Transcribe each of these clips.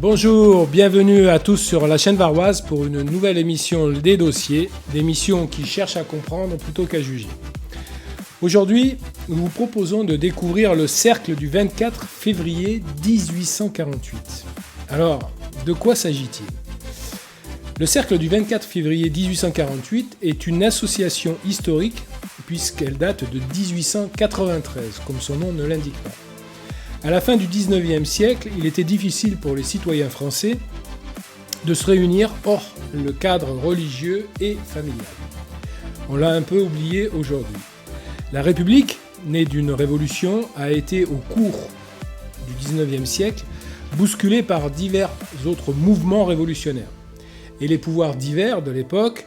Bonjour, bienvenue à tous sur la chaîne varoise pour une nouvelle émission des dossiers, l'émission qui cherche à comprendre plutôt qu'à juger. Aujourd'hui, nous vous proposons de découvrir le cercle du 24 février 1848. Alors, de quoi s'agit-il ? Le cercle du 24 février 1848 est une association historique puisqu'elle date de 1893, comme son nom ne l'indique pas. À la fin du 19e siècle, il était difficile pour les citoyens français de se réunir hors le cadre religieux et familial. On l'a un peu oublié aujourd'hui. La République, née d'une révolution, a été au cours du 19e siècle bousculée par divers autres mouvements révolutionnaires. Et les pouvoirs divers de l'époque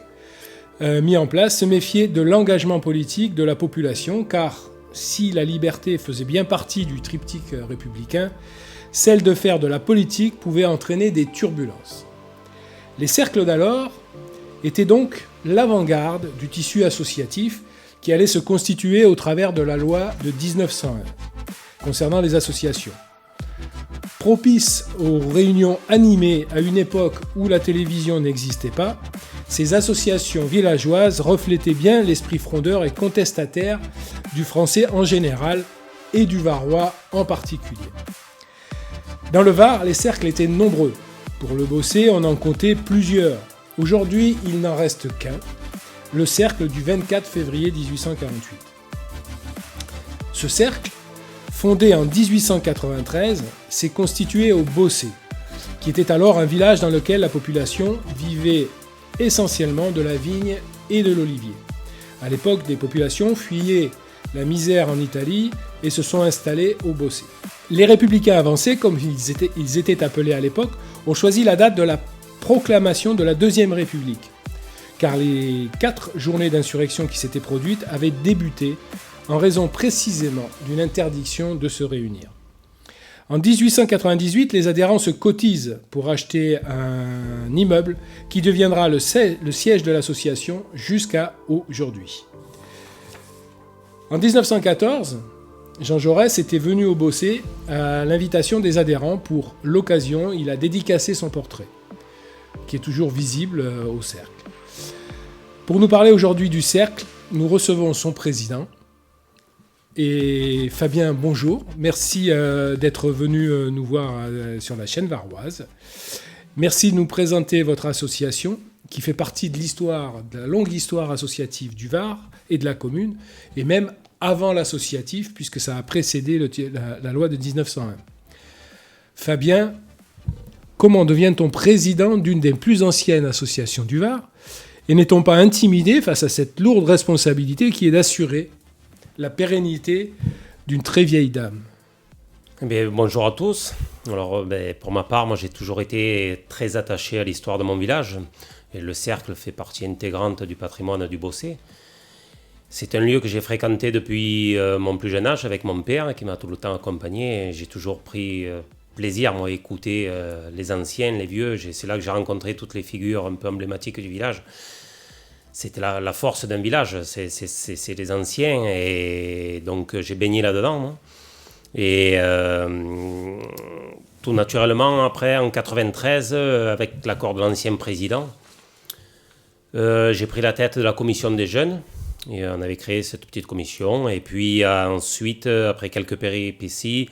mis en place se méfiaient de l'engagement politique de la population, car si la liberté faisait bien partie du triptyque républicain, celle de faire de la politique pouvait entraîner des turbulences. Les cercles d'alors étaient donc l'avant-garde du tissu associatif qui allait se constituer au travers de la loi de 1901 concernant les associations. Propice aux réunions animées à une époque où la télévision n'existait pas, ces associations villageoises reflétaient bien l'esprit frondeur et contestataire du français en général et du varois en particulier. Dans le Var, les cercles étaient nombreux. Pour le Beaussais, on en comptait plusieurs. Aujourd'hui, il n'en reste qu'un, le cercle du 24 février 1848. Ce cercle, fondé en 1893, s'est constitué au Beaussais, qui était alors un village dans lequel la population vivait essentiellement de la vigne et de l'olivier. À l'époque, des populations fuyaient la misère en Italie et se sont installées au Beaussais. Les républicains avancés, comme ils étaient appelés à l'époque, ont choisi la date de la proclamation de la Deuxième République, car les 4 journées d'insurrection qui s'étaient produites avaient débuté en raison précisément d'une interdiction de se réunir. En 1898, les adhérents se cotisent pour acheter un immeuble qui deviendra le siège de l'association jusqu'à aujourd'hui. En 1914, Jean Jaurès était venu au Beaussais à l'invitation des adhérents. Pour l'occasion, il a dédicacé son portrait, qui est toujours visible au cercle. Pour nous parler aujourd'hui du cercle, nous recevons son président. Et Fabien, bonjour. Merci d'être venu nous voir sur la chaîne varoise. Merci de nous présenter votre association qui fait partie de la longue histoire associative du Var et de la commune, et même avant l'associatif, puisque ça a précédé la loi de 1901. Fabien, comment devient-on président d'une des plus anciennes associations du Var ? Et n'est-on pas intimidé face à cette lourde responsabilité qui est d'assurer la pérennité d'une très vieille dame? Eh bien, bonjour à tous. Alors, pour ma part, moi j'ai toujours été très attaché à l'histoire de mon village. Et le cercle fait partie intégrante du patrimoine du Beaussais. C'est un lieu que j'ai fréquenté depuis mon plus jeune âge avec mon père qui m'a tout le temps accompagné. Et j'ai toujours pris plaisir à écouter les anciens, les vieux. C'est là que j'ai rencontré toutes les figures un peu emblématiques du village. C'était la force d'un village, c'est les anciens, et donc j'ai baigné là-dedans. Moi. Et tout naturellement, après, en 93, avec l'accord de l'ancien président, j'ai pris la tête de la commission des jeunes, et on avait créé cette petite commission, et puis ensuite, après quelques péripéties,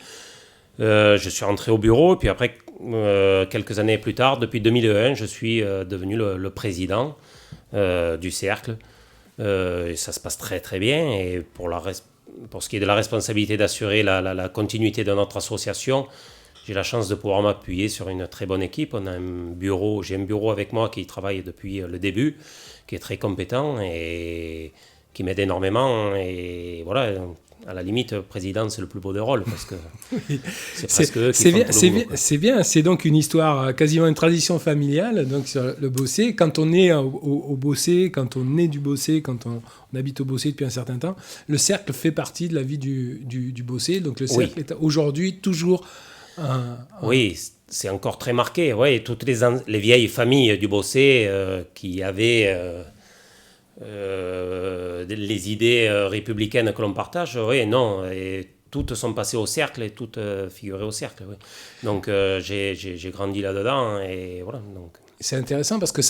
je suis rentré au bureau, et puis après, quelques années plus tard, depuis 2001, je suis devenu le président du cercle, et ça se passe très très bien. Et pour ce qui est de la responsabilité d'assurer la continuité de notre association, j'ai la chance de pouvoir m'appuyer sur une très bonne équipe. J'ai un bureau avec moi qui travaille depuis le début, qui est très compétent et qui m'aide énormément. Et voilà, à la limite, président, c'est le plus beau des rôles, parce que c'est presque eux qui font tout le boulot. C'est bien, c'est donc une histoire, quasiment une tradition familiale, donc sur le Beaussais. Quand on est au Beaussais, quand on est du Beaussais, quand on habite au Beaussais depuis un certain temps, le cercle fait partie de la vie du Beaussais. Donc le cercle est aujourd'hui toujours Oui, c'est encore très marqué. Oui, toutes les vieilles familles du Beaussais qui avaient les idées républicaines que l'on partage, oui, non. Et toutes sont passées au cercle et toutes figuraient au cercle. Oui. Donc j'ai grandi là-dedans et voilà. Donc. C'est intéressant parce que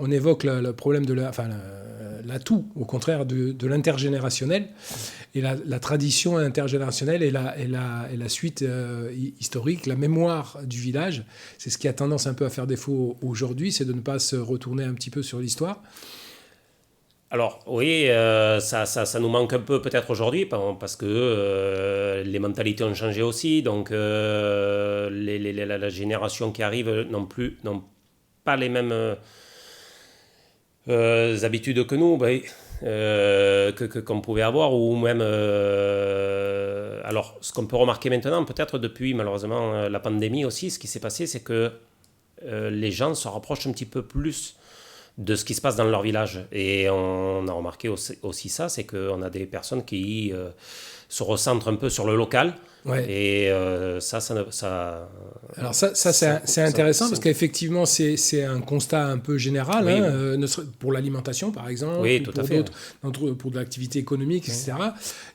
on évoque le problème de l'atout, au contraire, de l'intergénérationnel et la tradition intergénérationnelle et la suite historique, la mémoire du village. C'est ce qui a tendance un peu à faire défaut aujourd'hui, c'est de ne pas se retourner un petit peu sur l'histoire. Alors oui, ça nous manque un peu peut-être aujourd'hui parce que les mentalités ont changé aussi, donc la génération qui arrive n'ont pas les mêmes habitudes que nous, qu'on pouvait avoir, ou même... alors, ce qu'on peut remarquer maintenant, peut-être depuis malheureusement la pandémie aussi, ce qui s'est passé, c'est que les gens se rapprochent un petit peu plus de ce qui se passe dans leur village. Et on a remarqué aussi ça, c'est qu'on a des personnes qui se recentrent un peu sur le local. Ouais. Et ça... Alors c'est intéressant parce qu'effectivement, c'est un constat un peu général, oui. Pour l'alimentation, par exemple, oui, tout à fait. Pour de l'activité économique, etc.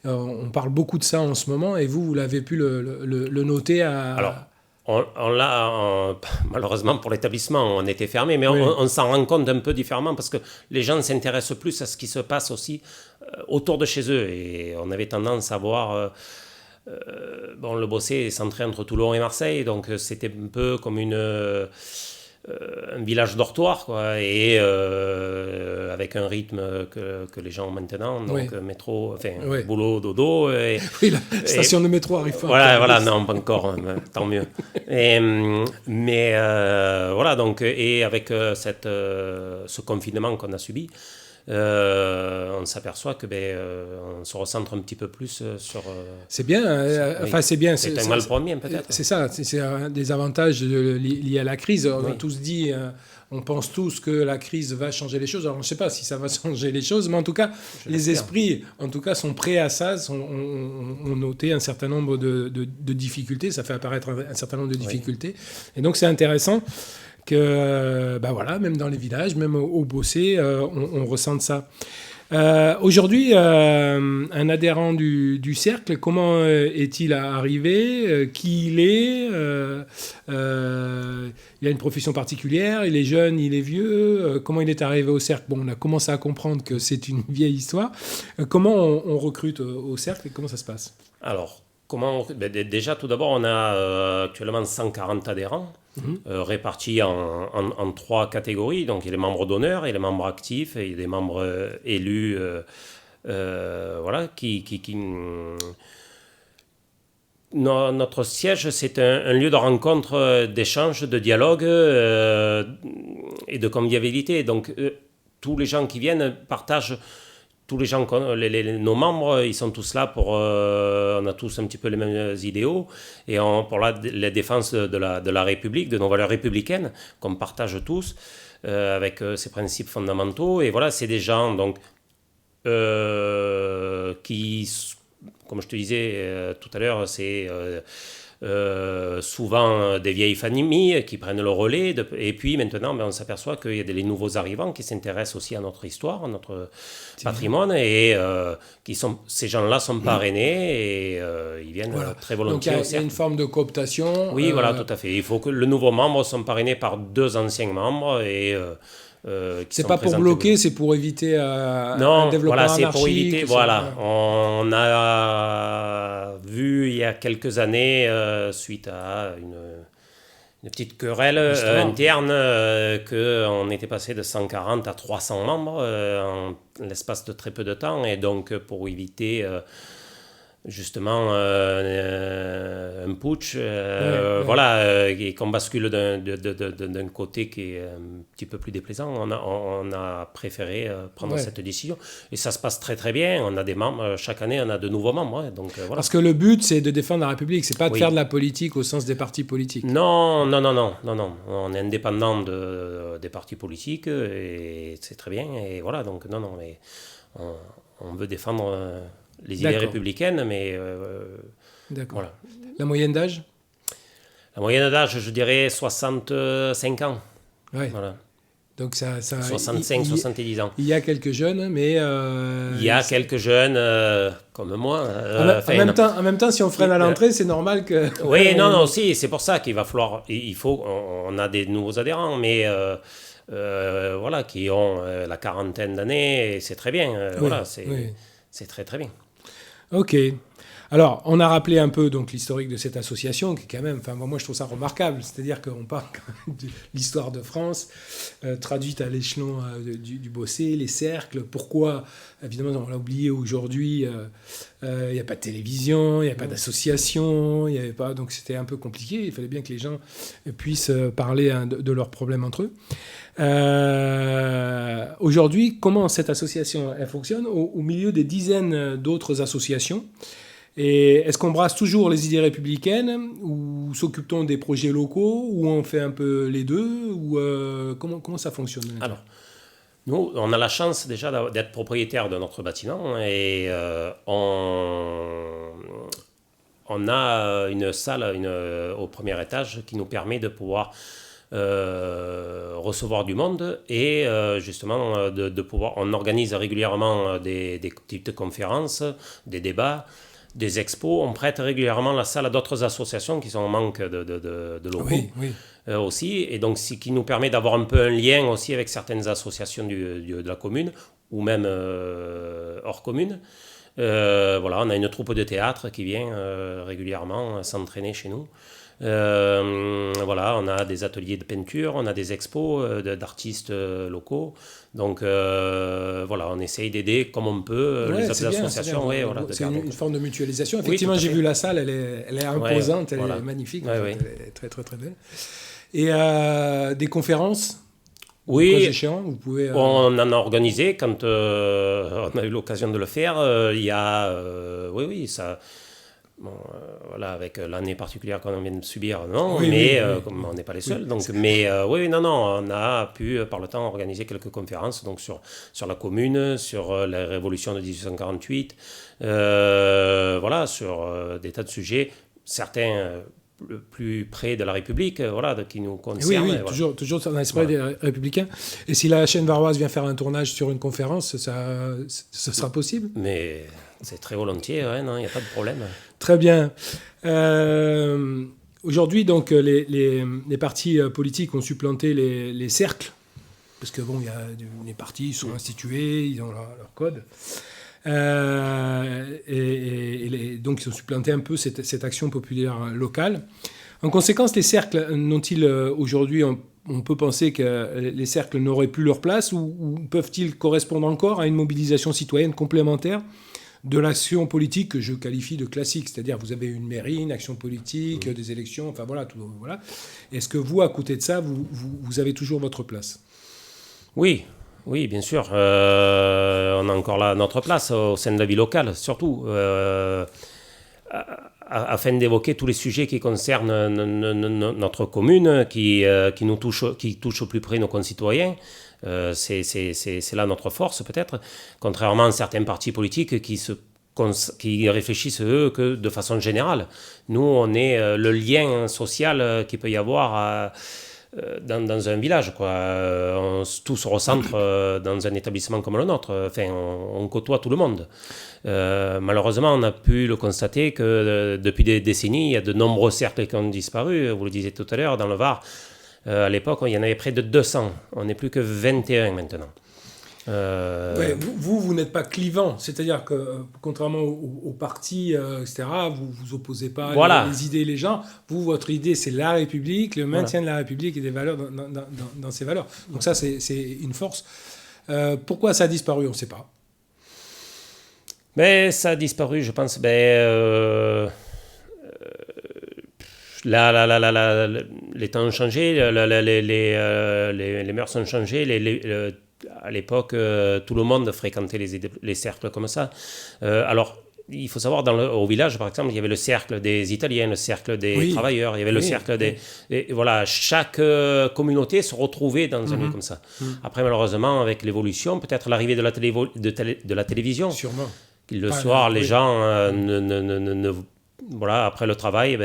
On parle beaucoup de ça en ce moment, et vous l'avez pu le noter à... Alors, on l'a, malheureusement pour l'établissement, on était fermé, mais oui. on s'en rend compte un peu différemment parce que les gens s'intéressent plus à ce qui se passe aussi autour de chez eux. Et on avait tendance à voir... le Bossé est centré entre Toulon et Marseille, donc c'était un peu comme un village dortoir, quoi, et avec un rythme que les gens ont maintenant, donc oui. Métro, oui. Boulot, dodo. Oui, la station de métro arrive pas. Voilà, non, pas encore, tant mieux. Mais voilà, donc, et avec ce confinement qu'on a subi, on s'aperçoit que on se recentre un petit peu plus sur... C'est bien, enfin c'est bien. C'est un mal premier peut-être. C'est ça, c'est un des avantages liés à la crise. On a tous dit, on pense tous que la crise va changer les choses. Alors on ne sait pas si ça va changer les choses, mais en tout cas, les esprits en tout cas, sont prêts à ça, ont noté un certain nombre de difficultés, ça fait apparaître un certain nombre de difficultés. Et donc c'est intéressant que voilà, même dans les villages, même au Bossé, on ressent ça. Aujourd'hui, un adhérent du cercle, comment est-il arrivé, qui il est, il a une profession particulière, il est jeune, il est vieux, comment il est arrivé au cercle? Bon, on a commencé à comprendre que c'est une vieille histoire. Comment on recrute au cercle et comment ça se passe? Alors, déjà, tout d'abord, on a actuellement 140 adhérents, répartis en 3 catégories. Donc, il y a les membres d'honneur, il y a les membres actifs, et il y a des membres élus, voilà, Notre siège, c'est un lieu de rencontre, d'échange, de dialogue et de convivialité. Donc, tous les gens qui viennent partagent... Tous les gens, nos membres, ils sont tous là pour... on a tous un petit peu les mêmes idéaux et pour la défense de la République, de nos valeurs républicaines, qu'on partage tous, avec ces principes fondamentaux. Et voilà, c'est des gens donc, qui, comme je te disais tout à l'heure, c'est... souvent des vieilles familles qui prennent le relais et puis maintenant on s'aperçoit qu'il y a des nouveaux arrivants qui s'intéressent aussi à notre histoire, à notre patrimoine et ces gens-là sont parrainés et ils viennent très volontiers. Donc il y a une forme de cooptation. Oui, voilà, tout à fait. Il faut que le nouveau membre soit parrainé par 2 anciens membres et c'est pas pour bloquer, c'est pour éviter un développement anarchique. Non, c'est pour éviter. Voilà, on a vu il y a quelques années, suite à une petite querelle interne, qu'on était passé de 140 à 300 membres en l'espace de très peu de temps, et donc pour éviter... justement un putsch, voilà, et qu'on bascule d'un côté qui est un petit peu plus déplaisant. On a préféré prendre cette décision. Et ça se passe très très bien. On a des membres, chaque année on a de nouveaux membres. Donc, voilà. Parce que le but c'est de défendre la République, c'est pas de faire de la politique au sens des partis politiques. Non. On est indépendant des partis politiques et c'est très bien. Et voilà, donc mais on veut défendre... les idées républicaines, mais... D'accord. Voilà. La moyenne d'âge? La moyenne d'âge, je dirais 65 ans. Ouais. Voilà. Donc ça 65-70 ans. Il y a quelques jeunes, mais... il y a quelques jeunes comme moi. En même temps, si on freine à l'entrée, c'est normal que... Oui, non, si, c'est pour ça qu'il va falloir... On a des nouveaux adhérents, mais voilà, qui ont la quarantaine d'années, et c'est très bien. C'est très, très bien. Ok. Alors, on a rappelé un peu donc l'historique de cette association, qui est quand même, enfin moi je trouve ça remarquable, c'est-à-dire qu'on parle quand même de l'histoire de France, traduite à l'échelon du Bossé, les cercles, pourquoi, évidemment on l'a oublié aujourd'hui, il n'y a pas de télévision, il n'y a pas d'association, il n'y avait pas, donc c'était un peu compliqué, il fallait bien que les gens puissent parler de leurs problèmes entre eux. Aujourd'hui, comment cette association elle fonctionne au milieu des dizaines d'autres associations? Et est-ce qu'on brasse toujours les idées républicaines ou s'occupe-t-on des projets locaux ou on fait un peu les deux ou comment ça fonctionne? Alors, nous, on a la chance déjà d'être propriétaire de notre bâtiment et on a une salle au premier étage qui nous permet de pouvoir recevoir du monde et justement de pouvoir... On organise régulièrement des petites conférences, des débats, des expos. On prête régulièrement la salle à d'autres associations qui sont en manque de locaux. Oui. Aussi, et donc ce qui nous permet d'avoir un peu un lien aussi avec certaines associations de la commune ou même hors commune. Voilà, on a une troupe de théâtre qui vient régulièrement s'entraîner chez nous. Voilà, on a des ateliers de peinture, on a des expos d'artistes locaux. Donc voilà, on essaye d'aider comme on peut les autres associations. C'est une forme de mutualisation. Effectivement, j'ai vu la salle, elle est imposante, elle est magnifique, elle est très très très belle. Et des conférences? Oui, vous pouvez, on en a organisé quand on a eu l'occasion de le faire. Il y a, ça. Bon, voilà, avec l'année particulière qu'on vient de subir, non, comme on n'est pas les seuls. Donc, on a pu par le temps organiser quelques conférences donc sur la commune, sur la révolution de 1848, voilà, sur des tas de sujets, certains plus près de la République, voilà, qui nous concernent. Oui, voilà. toujours dans l'esprit des républicains. Et si la chaîne varoise vient faire un tournage sur une conférence, ça sera possible? Mais c'est très volontiers, il n'y a pas de problème. Très bien. Aujourd'hui, donc, les partis politiques ont supplanté les cercles, parce que bon, les partis sont institués, ils ont leur code. Donc ils ont supplanté un peu cette action populaire locale. En conséquence, les cercles n'ont-ils aujourd'hui, on peut penser que les cercles n'auraient plus leur place ou peuvent-ils correspondre encore à une mobilisation citoyenne complémentaire de l'action politique que je qualifie de classique, c'est-à-dire vous avez une mairie, une action politique, des élections, enfin voilà, tout, voilà. Est-ce que vous, à côté de ça, vous avez toujours votre place? Oui, bien sûr. On a encore là notre place au sein de la vie locale, surtout, afin d'évoquer tous les sujets qui concernent notre commune, qui touchent au plus près nos concitoyens. C'est là notre force, peut-être, contrairement à certains partis politiques qui réfléchissent, eux, que de façon générale. Nous, on est le lien social qu'il peut y avoir dans un village, quoi. Tout se recentre dans un établissement comme le nôtre. Enfin, on côtoie tout le monde. Malheureusement, on a pu le constater que depuis des décennies, il y a de nombreux cercles qui ont disparu. Vous le disiez tout à l'heure, dans le Var, à l'époque, il y en avait près de 200. On n'est plus que 21 maintenant. Vous n'êtes pas clivant, c'est-à-dire que contrairement aux partis, etc., vous opposez pas les idées et les gens. Votre idée, c'est la République, le maintien de la République et des valeurs dans ces valeurs. Donc ça, c'est une force. Pourquoi ça a disparu, on ne sait pas. Mais ça a disparu, je pense. Les temps ont changé, les mœurs ont changé. À l'époque, tout le monde fréquentait les cercles comme ça. Alors, il faut savoir, au village, par exemple, il y avait le cercle des Italiens, le cercle des travailleurs, il y avait le cercle des... Et voilà, chaque communauté se retrouvait dans un lieu comme ça. Après, malheureusement, avec l'évolution, peut-être l'arrivée de la télévision. Sûrement. Le soir, les gens voilà, après le travail,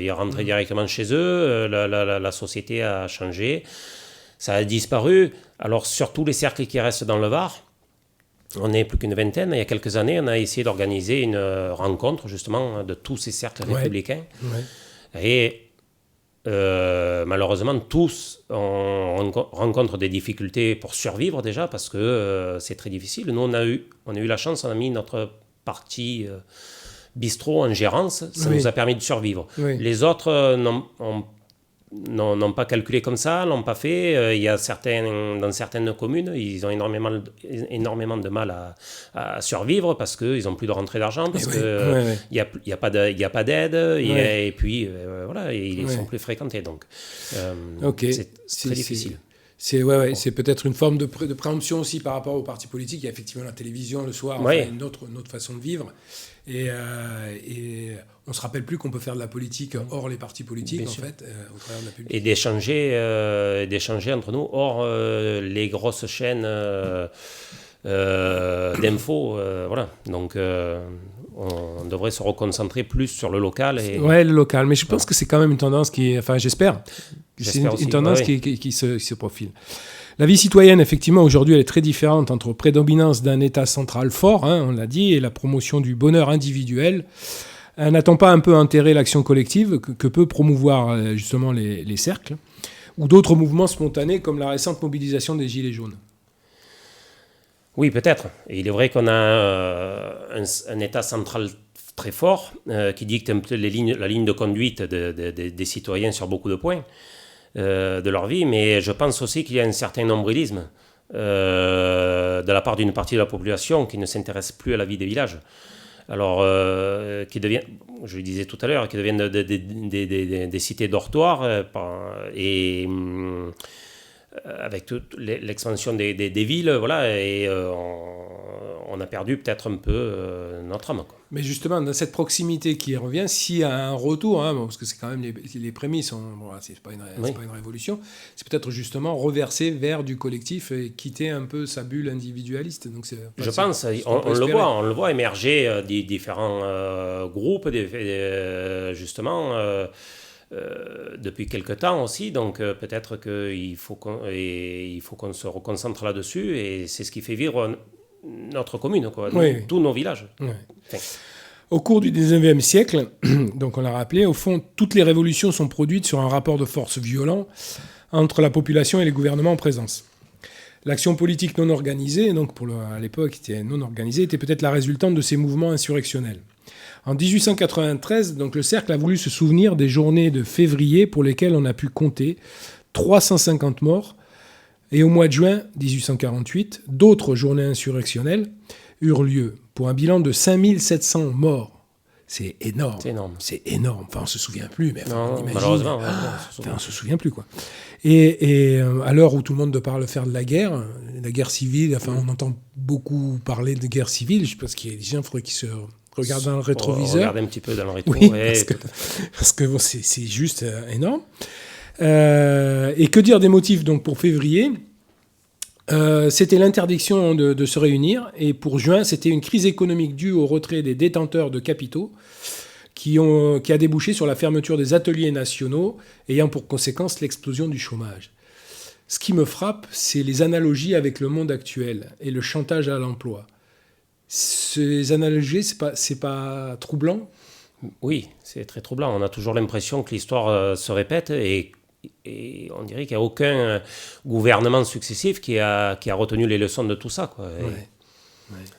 ils rentraient directement chez eux. La société a changé. Ça a disparu. Alors, sur tous les cercles qui restent dans le Var, on n'est plus qu'une vingtaine. Il y a quelques années, on a essayé d'organiser une rencontre, justement, de tous ces cercles républicains. Et malheureusement, tous rencontrent des difficultés pour survivre déjà, parce que c'est très difficile. Nous, on a eu la chance, on a mis notre parti bistrot en gérance, ça nous a permis de survivre. Les autres n'ont pas calculé comme ça, l'ont pas fait. Il y a dans certaines communes, ils ont énormément de mal à survivre parce qu'ils n'ont plus de rentrée d'argent, parce qu'il n'y a pas d'aide, et puis voilà, ils sont plus fréquentés. Donc, c'est très difficile. C'est peut-être une forme de préemption aussi par rapport aux partis politiques. Il y a effectivement la télévision le soir, une autre façon de vivre. Et on ne se rappelle plus qu'on peut faire de la politique hors les partis politiques, au travers de la publicité. Et d'échanger entre nous hors les grosses chaînes d'infos. Voilà. Donc, on devrait se reconcentrer plus sur le local. Le local. Mais je pense que c'est quand même une tendance qui... Enfin, j'espère. C'est une tendance qui se profile. La vie citoyenne, effectivement, aujourd'hui, elle est très différente entre prédominance d'un État central fort, on l'a dit, et la promotion du bonheur individuel. Elle n'attend pas un peu enterrer l'action collective que peut promouvoir justement les cercles, ou d'autres mouvements spontanés comme la récente mobilisation des Gilets jaunes. Oui, peut-être. Et il est vrai qu'on a un État central très fort qui dicte un peu la ligne de conduite des citoyens sur beaucoup de points de leur vie, mais je pense aussi qu'il y a un certain nombrilisme de la part d'une partie de la population qui ne s'intéresse plus à la vie des villages. Alors, qui devient, je le disais tout à l'heure, qui deviennent des cités dortoirs, et avec toute l'expansion des villes, voilà, et on a perdu peut-être un peu notre âme, quoi. Mais justement, dans cette proximité qui revient, s'il y a un retour, parce que c'est quand même les prémices, c'est pas une révolution, c'est peut-être justement reverser vers du collectif et quitter un peu sa bulle individualiste. Donc je pense, on le voit émerger différents groupes, justement, depuis quelque temps aussi, donc peut-être qu'il faut qu'on se reconcentre là-dessus, et c'est ce qui fait vivre notre commune, quoi, tous nos villages. Au cours du 19e siècle, donc on l'a rappelé, au fond, toutes les révolutions sont produites sur un rapport de force violent entre la population et les gouvernements en présence. L'action politique non organisée, donc à l'époque était non organisée, était peut-être la résultante de ces mouvements insurrectionnels. En 1893, donc, le Cercle a voulu se souvenir des journées de février pour lesquelles on a pu compter 350 morts. Et au mois de juin 1848, d'autres journées insurrectionnelles eurent lieu pour un bilan de 5700 morts. C'est énorme. C'est énorme. Enfin, on ne se souvient plus, mais on imagine. Malheureusement, on ne se souvient plus, quoi. Et à l'heure où tout le monde parle faire de la guerre civile, on entend beaucoup parler de guerre civile. Je pense qu'il y a des gens, il faudrait qu'ils se regardent dans le rétroviseur. Regarder un petit peu dans le rétro. Oui, parce que c'est juste énorme. Et que dire des motifs donc, pour février ? C'était l'interdiction de se réunir, et pour juin, c'était une crise économique due au retrait des détenteurs de capitaux qui a débouché sur la fermeture des ateliers nationaux, ayant pour conséquence l'explosion du chômage. Ce qui me frappe, c'est les analogies avec le monde actuel et le chantage à l'emploi. Ces analogies, c'est pas troublant ? Oui, c'est très troublant. On a toujours l'impression que l'histoire se répète, et on dirait qu'il n'y a aucun gouvernement successif qui a retenu les leçons de tout ça, quoi.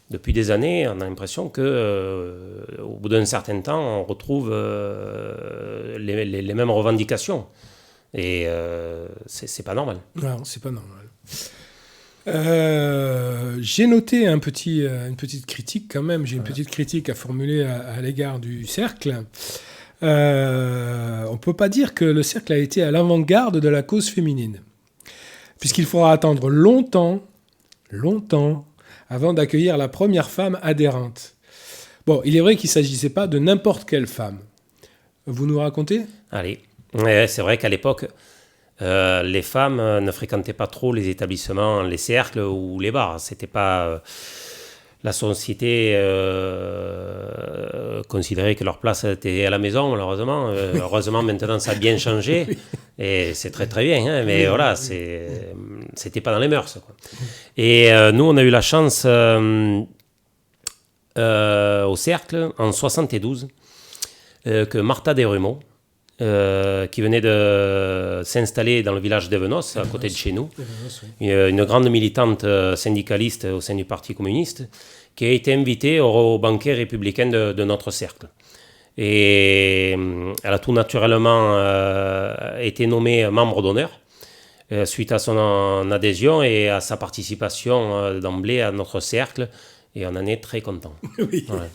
Depuis des années, on a l'impression qu'au bout d'un certain temps, on retrouve les mêmes revendications. Et c'est pas normal. Non, c'est pas normal. J'ai noté une petite critique quand même. J'ai une petite critique à formuler à l'égard du Cercle. On ne peut pas dire que le Cercle a été à l'avant-garde de la cause féminine, puisqu'il faudra attendre longtemps avant d'accueillir la première femme adhérente. Bon, il est vrai qu'il ne s'agissait pas de n'importe quelle femme. Vous nous racontez ? Allez, c'est vrai qu'à l'époque, les femmes ne fréquentaient pas trop les établissements, les cercles ou les bars. C'était pas... La société considérait que leur place était à la maison, malheureusement. Heureusement, maintenant, ça a bien changé. Et c'est très très bien, hein, mais Oui, voilà, oui. c'était pas dans les mœurs, quoi. Et nous, on a eu la chance au Cercle, en 72, que Martha Desrumeaux, qui venait de s'installer dans le village d'Evenos, à côté de chez nous, une grande militante syndicaliste au sein du Parti communiste, qui a été invitée au banquet républicain de notre cercle. Et elle a tout naturellement été nommée membre d'honneur suite à son adhésion et à sa participation d'emblée à notre cercle. Et on en est très content. Oui. Voilà.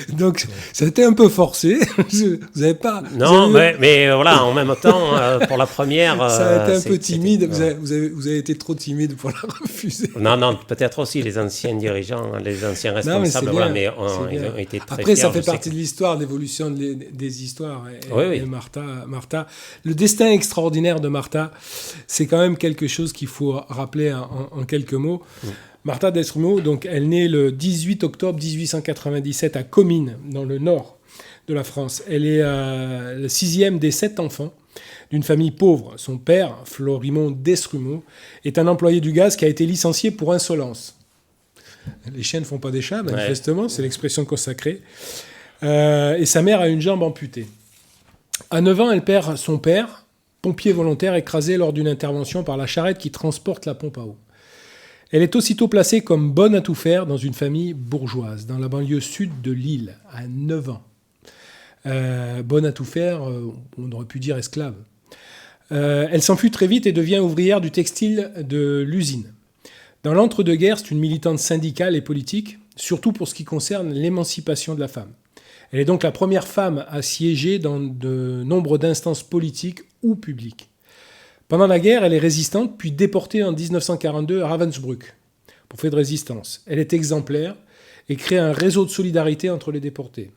Donc, ça a été un peu forcé. Vous n'avez pas... Non, mais voilà, en même temps, pour la première... ça a été un peu timide. Ouais. Vous avez été trop timide pour la refuser. Non, peut-être aussi les anciens dirigeants, les anciens responsables, non, mais ils ils ont été très Après, fiers. ça fait partie de l'histoire, l'évolution des histoires. Oui. Et Martha, le destin extraordinaire de Martha, c'est quand même quelque chose qu'il faut rappeler en quelques mots. Martha Desrumeaux, donc, elle naît le 18 octobre 1897 à Comines, dans le nord de la France. Elle est la 6e des 7 enfants d'une famille pauvre. Son père, Florimond Desrumeaux, est un employé du gaz qui a été licencié pour insolence. Les chiens ne font pas des chats, manifestement, c'est l'expression consacrée. Et sa mère a une jambe amputée. À 9 ans, elle perd son père, pompier volontaire écrasé lors d'une intervention par la charrette qui transporte la pompe à eau. Elle est aussitôt placée comme bonne à tout faire dans une famille bourgeoise, dans la banlieue sud de Lille, à 9 ans. Bonne à tout faire, on aurait pu dire esclave. Elle s'enfuit très vite et devient ouvrière du textile de l'usine. Dans l'entre-deux-guerres, c'est une militante syndicale et politique, surtout pour ce qui concerne l'émancipation de la femme. Elle est donc la première femme à siéger dans de nombre d'instances politiques ou publiques. Pendant la guerre, elle est résistante, puis déportée en 1942 à Ravensbrück pour fait de résistance. Elle est exemplaire et crée un réseau de solidarité entre les déportés.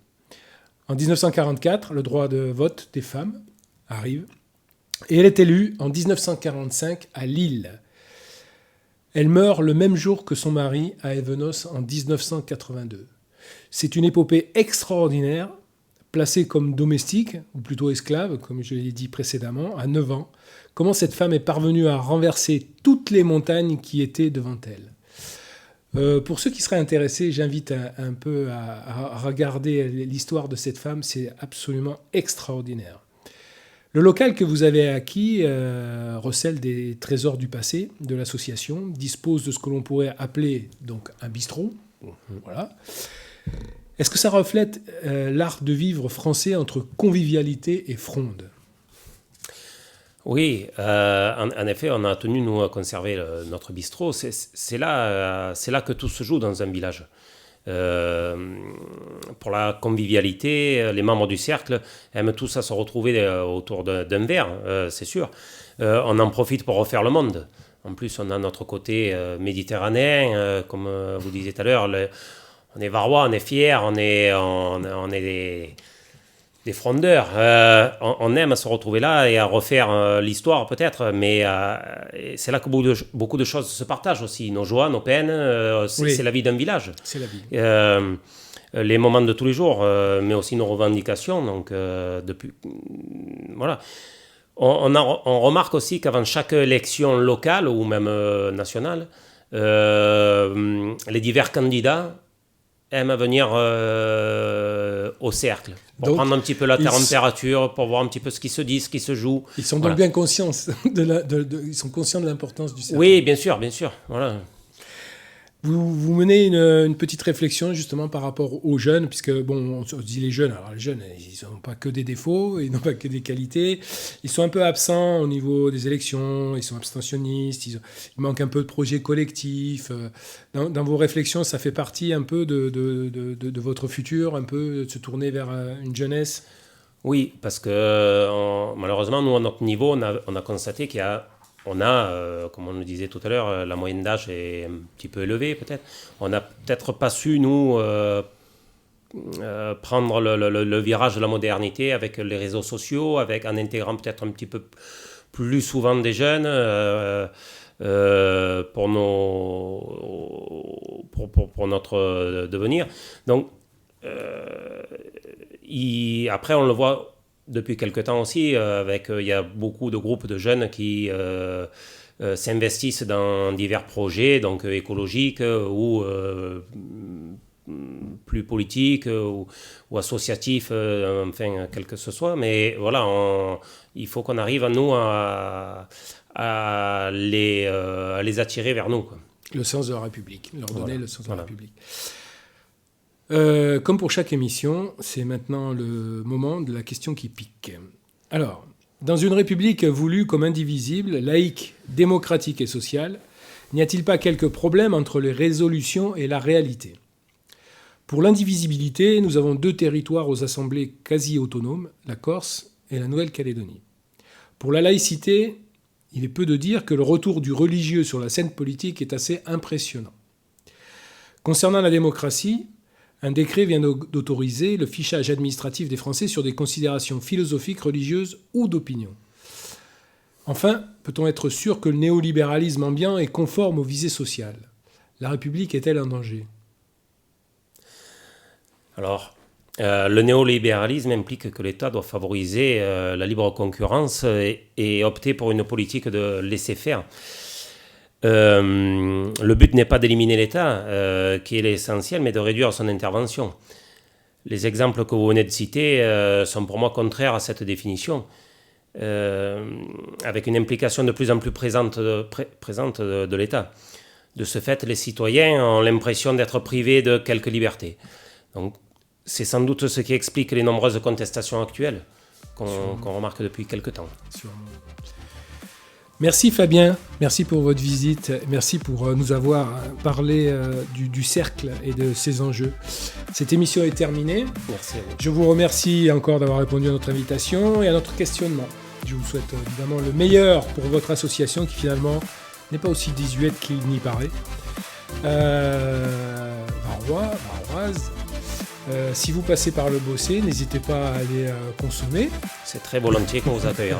En 1944, le droit de vote des femmes arrive et elle est élue en 1945 à Lille. Elle meurt le même jour que son mari à Evenos en 1982. C'est une épopée extraordinaire, placée comme domestique, ou plutôt esclave, comme je l'ai dit précédemment, à 9 ans. Comment cette femme est parvenue à renverser toutes les montagnes qui étaient devant elle. Pour ceux qui seraient intéressés, j'invite un peu à regarder l'histoire de cette femme, c'est absolument extraordinaire. Le local que vous avez acquis recèle des trésors du passé de l'association, dispose de ce que l'on pourrait appeler donc un bistrot. Voilà. Est-ce que ça reflète l'art de vivre français entre convivialité et fronde ? Oui, en effet, on a tenu, nous, à conserver notre bistrot. C'est là que tout se joue dans un village. Pour la convivialité, les membres du cercle aiment tous à se retrouver autour d'un verre, c'est sûr. On en profite pour refaire le monde. En plus, on a notre côté méditerranéen, comme vous disiez tout à l'heure. On est varois, on est fiers, on est des frondeurs. On aime à se retrouver là et à refaire l'histoire peut-être, mais c'est là que beaucoup de choses se partagent aussi. Nos joies, nos peines, c'est la vie d'un village. C'est la vie. Les moments de tous les jours, mais aussi nos revendications. Donc, voilà. On remarque aussi qu'avant chaque élection locale ou même nationale, les divers candidats aiment venir au cercle pour donc, prendre un petit peu la température, pour voir un petit peu ce qui se dit, ce qui se joue. Ils sont donc bien conscients ils sont conscients de l'importance du cercle. Oui, bien sûr. Voilà. Vous menez une petite réflexion justement par rapport aux jeunes, puisque bon, on dit les jeunes, alors les jeunes, ils n'ont pas que des défauts, ils n'ont pas que des qualités, ils sont un peu absents au niveau des élections, ils sont abstentionnistes, il manque un peu de projets collectifs. Dans vos réflexions, ça fait partie un peu de votre futur, un peu de se tourner vers une jeunesse? Oui, parce que malheureusement, nous, à notre niveau, on a constaté qu'il y a... comme on le disait tout à l'heure, la moyenne d'âge est un petit peu élevée peut-être. On n'a peut-être pas su, nous, prendre le virage de la modernité avec les réseaux sociaux, en intégrant peut-être un petit peu plus souvent des jeunes pour notre devenir. Donc, après, on le voit depuis quelque temps aussi, il y a beaucoup de groupes de jeunes qui s'investissent dans divers projets, donc écologiques ou plus politiques ou associatifs, enfin, quel que ce soit. Mais voilà, il faut qu'on arrive, nous, à les attirer vers nous, quoi. Le sens de la République, leur donner Voilà. le sens de Voilà. la République. Comme pour chaque émission, c'est maintenant le moment de la question qui pique. Alors, dans une République voulue comme indivisible, laïque, démocratique et sociale, n'y a-t-il pas quelques problèmes entre les résolutions et la réalité ? Pour l'indivisibilité, nous avons 2 territoires aux assemblées quasi autonomes, la Corse et la Nouvelle-Calédonie. Pour la laïcité, il est peu de dire que le retour du religieux sur la scène politique est assez impressionnant. Concernant la démocratie, un décret vient d'autoriser le fichage administratif des Français sur des considérations philosophiques, religieuses ou d'opinion. Enfin, peut-on être sûr que le néolibéralisme ambiant est conforme aux visées sociales ? La République est-elle en danger ? Alors, le néolibéralisme implique que l'État doit favoriser la libre concurrence et opter pour une politique de laisser-faire. Le but n'est pas d'éliminer l'État, qui est l'essentiel, mais de réduire son intervention. Les exemples que vous venez de citer sont pour moi contraires à cette définition, avec une implication de plus en plus présente de l'État. De ce fait, les citoyens ont l'impression d'être privés de quelques libertés. Donc, c'est sans doute ce qui explique les nombreuses contestations actuelles qu'on remarque depuis quelque temps. Sûrement. Merci Fabien, merci pour votre visite, merci pour nous avoir parlé du cercle et de ses enjeux. Cette émission est terminée. Merci à vous. Je vous remercie encore d'avoir répondu à notre invitation et à notre questionnement. Je vous souhaite évidemment le meilleur pour votre association qui finalement n'est pas aussi désuète qu'il n'y paraît. Varoise. Si vous passez par le Bossé, n'hésitez pas à aller consommer. C'est très volontiers qu'on vous accueille.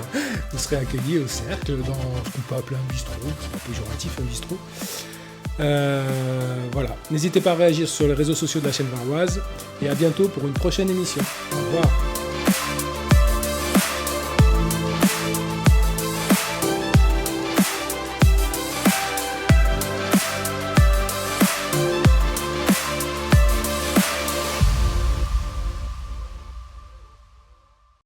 Vous serez accueillis au cercle dans ce qu'on peut appeler un bistrot, c'est pas péjoratif un bistrot. Voilà. N'hésitez pas à réagir sur les réseaux sociaux de la chaîne varoise et à bientôt pour une prochaine émission. Au revoir.